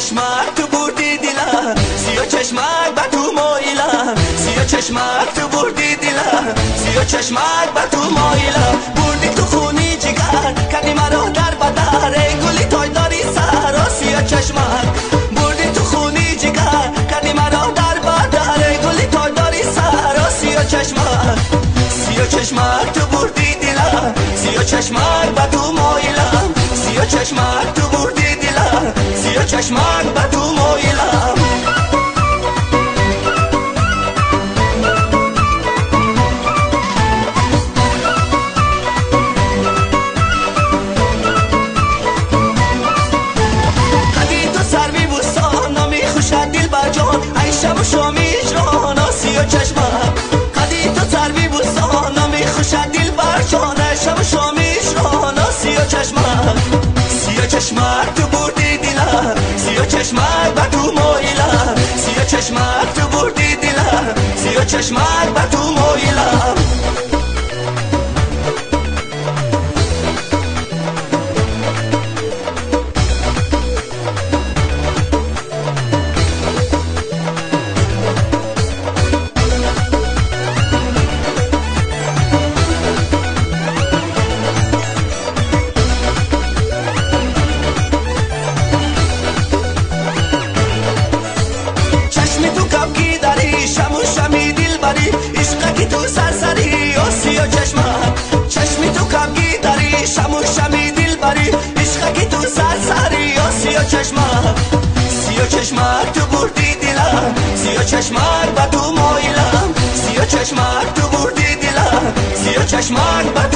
چشمک تو بردی دلم، سیاه چشمک بر تو مایلم، سیاه چشمک تو بردی دلم، سیاه چشمک بر تو مایلم. بردی تو خونی جگر کردی مرا در بدر، ای گلی تای داری سر سیاه چشمک. بردی تو خونی جگر کردی مرا در بدر، ای گلی تای داری سر سیاه چشمک. سیاه چشمک تو بردی دلم، سیاه چشمک بر تو مایلم، سیاه چشمک تو بردی دلم، سیاه چشمک بر تو مایلم. قدی تو سروی بوستان نامی خوشت دل بر جان، ای شب و شامی اجران سیاه چشمک. قدی تو سروی بوستان نامی خوشت دل بر جان، ای شب و شامی اجران سیاه چشمک. سیاه چشمک تو بردی دلم، سیاه چشمک بر تو مایلم، سیاه چشمک تو بردی دلم، سیاه چشمک بر تو مایلم. تو سرسری و سیاه چشمک، چشمی تو کمگی داری شمو شمی دل بری، عشقکی تو سرسری و سیاه چشمک. سیاه چشمک تو بردی دلم، سیاه چشمک بر تو مایلم، سیاه چشمک تو بردی دلم، سیاه چشمک بر